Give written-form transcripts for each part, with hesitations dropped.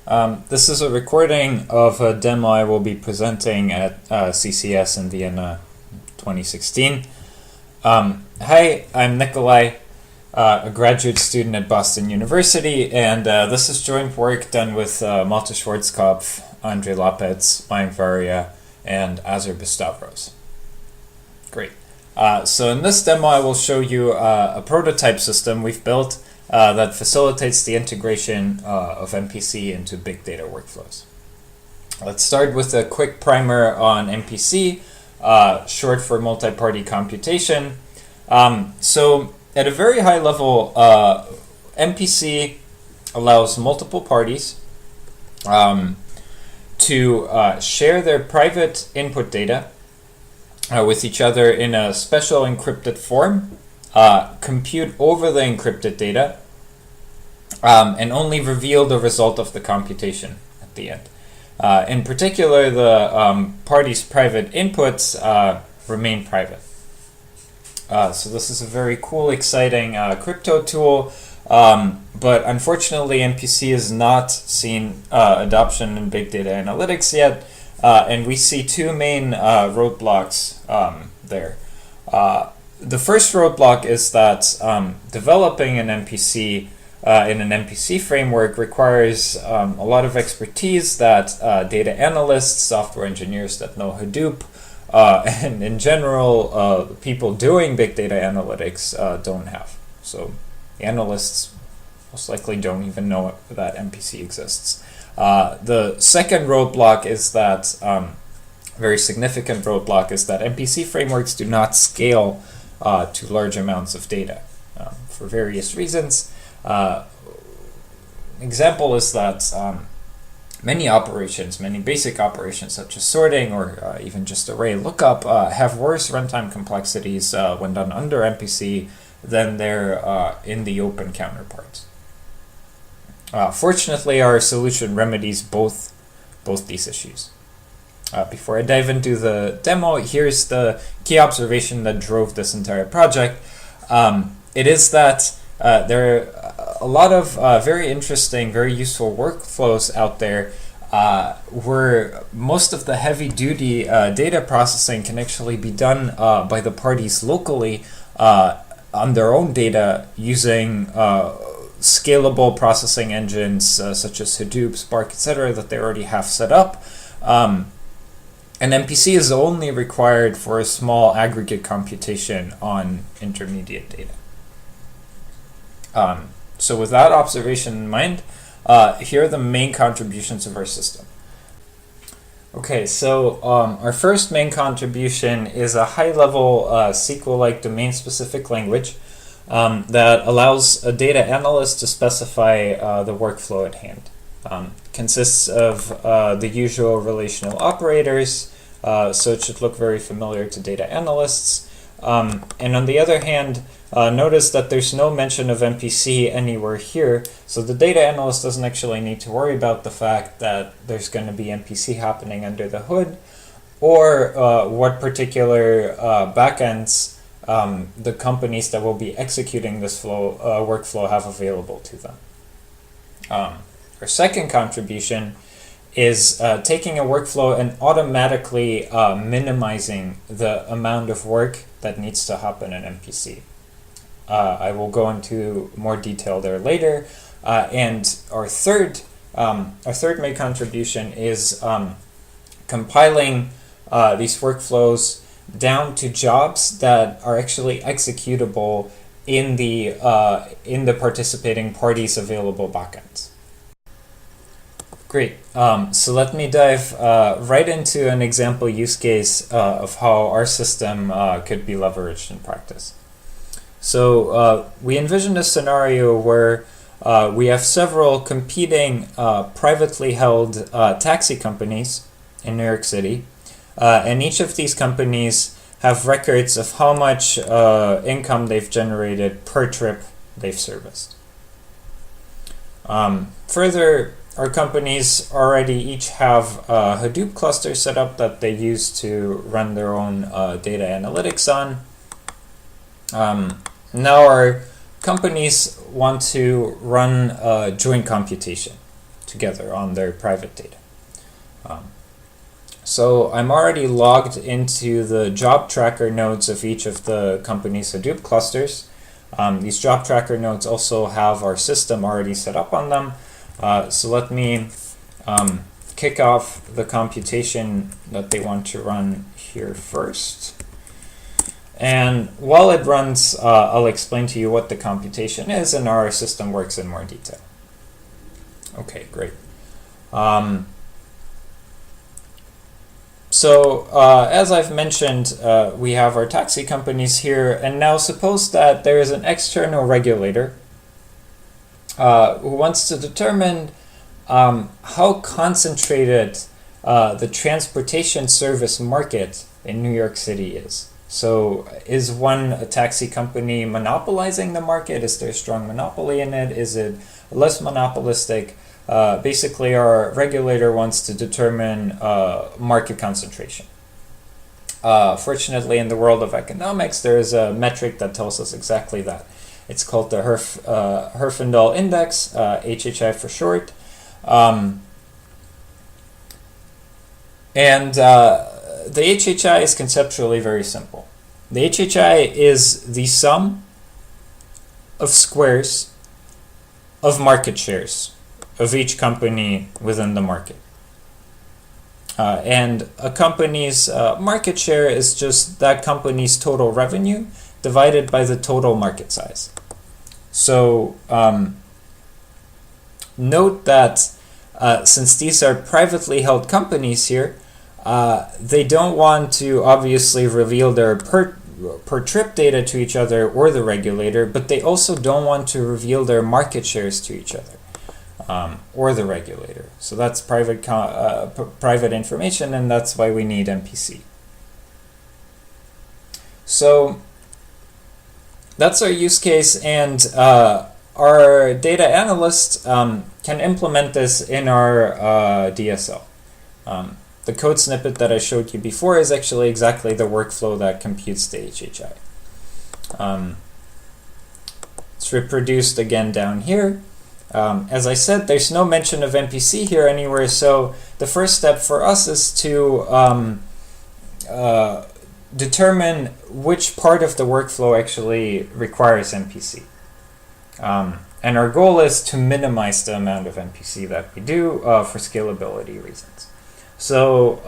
This is a recording of a demo I will be presenting at CCS in Vienna 2016. Hi, I'm Nikolai, a graduate student at Boston University, and this is joint work done with Malte Schwarzkopf, Andrei Lapetz, Mayank Varia, and Azar Bistavros. Great. So in this demo I will show you a prototype system we've built that facilitates the integration of MPC into big data workflows. Let's start with a quick primer on MPC, short for multi-party computation. So at a very high level, MPC allows multiple parties to share their private input data with each other in a special encrypted form, compute over the encrypted data, and only reveal the result of the computation at the end. In particular, the parties' private inputs remain private. So this is a very cool, exciting crypto tool, but unfortunately MPC has not seen adoption in big data analytics yet, and we see two main roadblocks there. The first roadblock is that developing an MPC in an MPC framework requires a lot of expertise that data analysts, software engineers that know Hadoop, and in general, people doing big data analytics don't have. So analysts most likely don't even know that MPC exists. The second roadblock is that, very significant roadblock, is that MPC frameworks do not scale to large amounts of data for various reasons. Example is that many basic operations such as sorting or even just array lookup have worse runtime complexities when done under MPC than their in the open counterparts. Fortunately, our solution remedies both these issues. Before I dive into the demo, here's the key observation that drove this entire project. It is that there are a lot of very interesting, very useful workflows out there where most of the heavy-duty data processing can actually be done by the parties locally on their own data using scalable processing engines such as Hadoop, Spark, etc. that they already have set up. And MPC is only required for a small aggregate computation on intermediate data. So with that observation in mind, here are the main contributions of our system. Okay, so our first main contribution is a high-level SQL-like domain-specific language that allows a data analyst to specify the workflow at hand. Consists of the usual relational operators, so it should look very familiar to data analysts. And on the other hand, notice that there's no mention of MPC anywhere here, so the data analyst doesn't actually need to worry about the fact that there's going to be MPC happening under the hood, or what particular backends the companies that will be executing this workflow have available to them. Our second contribution is taking a workflow and automatically minimizing the amount of work that needs to happen in MPC. I will go into more detail there later. And our third main contribution is compiling these workflows down to jobs that are actually executable in the participating parties' available backends. Great. So let me dive right into an example use case of how our system could be leveraged in practice. So we envision a scenario where we have several competing privately held taxi companies in New York City, and each of these companies have records of how much income they've generated per trip they've serviced. Further, our companies already each have a Hadoop cluster set up that they use to run their own data analytics on. Now our companies want to run a joint computation. together on their private data. So I'm already logged into the job tracker nodes of each of the company's Hadoop clusters. These job tracker nodes also have our system already set up on them. So let me kick off the computation that they want to run here first. And while it runs, I'll explain to you what the computation is and how our system works in more detail. Okay, great. As I've mentioned, we have our taxi companies here, and now suppose that there is an external regulator who wants to determine how concentrated the transportation service market in New York City is. So is a taxi company monopolizing the market? Is there a strong monopoly in it? Is it less monopolistic? Basically, our regulator wants to determine market concentration. Fortunately, in the world of economics, there is a metric that tells us exactly that. It's called the Herfindahl Index, HHI for short. The HHI is conceptually very simple. The HHI is the sum of squares of market shares of each company within the market. And a company's market share is just that company's total revenue divided by the total market size. So note that since these are privately held companies here, they don't want to obviously reveal their per trip data to each other or the regulator, but they also don't want to reveal their market shares to each other or the regulator. So that's private information, and that's why we need MPC. So that's our use case, and our data analyst can implement this in our DSL. The code snippet that I showed you before is actually exactly the workflow that computes the HHI. It's reproduced again down here. As I said, there's no mention of MPC here anywhere, so the first step for us is to determine which part of the workflow actually requires MPC. And our goal is to minimize the amount of MPC that we do for scalability reasons. So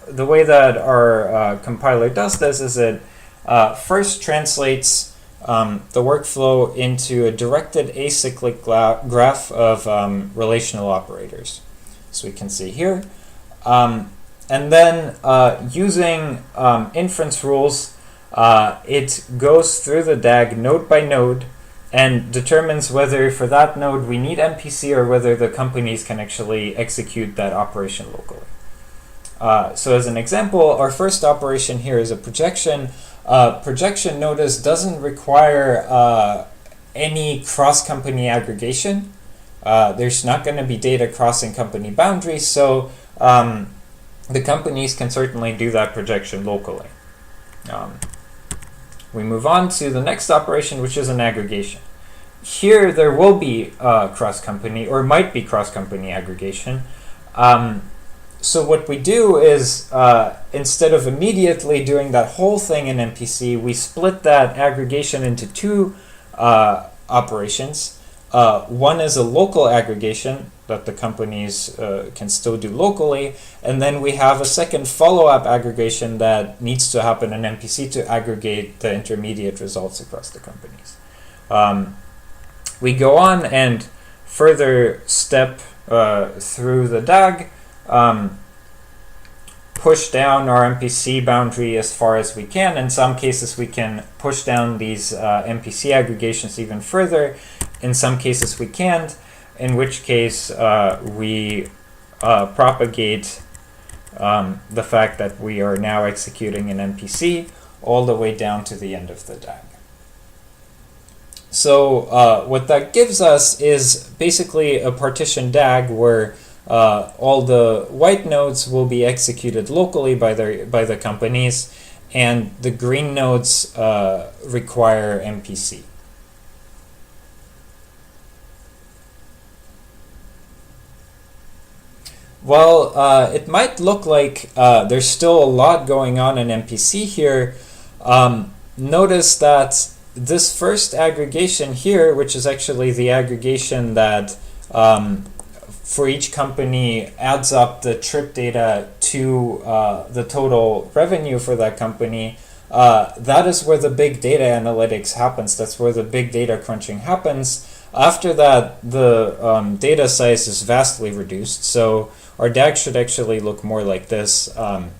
the way that our compiler does this is it first translates the workflow into a directed acyclic graph of relational operators. So we can see here. And then using inference rules, it goes through the DAG node by node and determines whether for that node we need MPC or whether the companies can actually execute that operation locally. So as an example, our first operation here is a projection. Projection, notice, doesn't require any cross-company aggregation. There's not going to be data crossing company boundaries, so the companies can certainly do that projection locally. We move on to the next operation, which is an aggregation. Here there will be cross-company, or might be cross-company aggregation. So what we do is, instead of immediately doing that whole thing in MPC, we split that aggregation into two operations. One is a local aggregation that the companies can still do locally, and then we have a second follow-up aggregation that needs to happen in MPC to aggregate the intermediate results across the companies. We go on and further step through the DAG, push down our MPC boundary as far as we can. In some cases we can push down these MPC aggregations even further. In some cases we can't, in which case we propagate the fact that we are now executing an MPC all the way down to the end of the DAG. So what that gives us is basically a partition DAG where all the white nodes will be executed locally by the companies, and the green nodes require MPC. Well, it might look like there's still a lot going on in MPC here. Notice that this first aggregation here, which is actually the aggregation that for each company adds up the trip data to the total revenue for that company, that is where the big data analytics happens. That's where the big data crunching happens. After that, the data size is vastly reduced. So our DAG should actually look more like this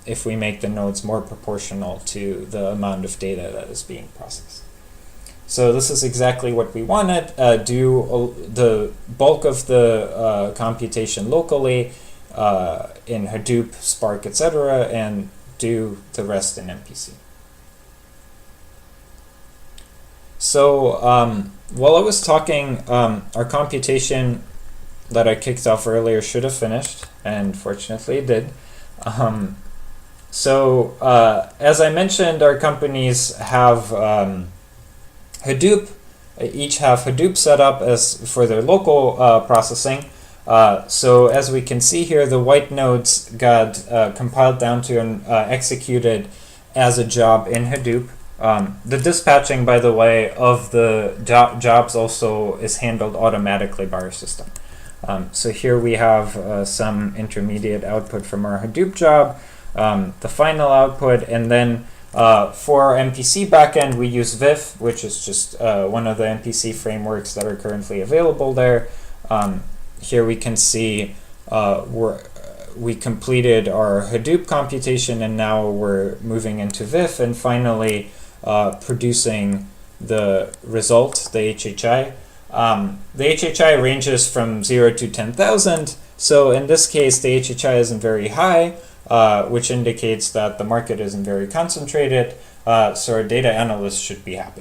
if we make the nodes more proportional to the amount of data that is being processed. So this is exactly what we wanted. Do the bulk of the computation locally in Hadoop, Spark, etc., and do the rest in MPC. So while I was talking, our computation that I kicked off earlier should have finished, and fortunately it did. As I mentioned, our companies have Hadoop, each have Hadoop set up as for their local processing. So as we can see here, the white nodes got compiled down to and executed as a job in Hadoop. The dispatching, by the way, of the jobs also is handled automatically by our system. So here we have some intermediate output from our Hadoop job, the final output, and then for our MPC backend, we use VIF, which is just one of the MPC frameworks that are currently available there. Here we can see we completed our Hadoop computation, and now we're moving into VIF and finally producing the result, the HHI. The HHI ranges from 0 to 10,000. So in this case, the HHI isn't very high, which indicates that the market isn't very concentrated. So our data analysts should be happy.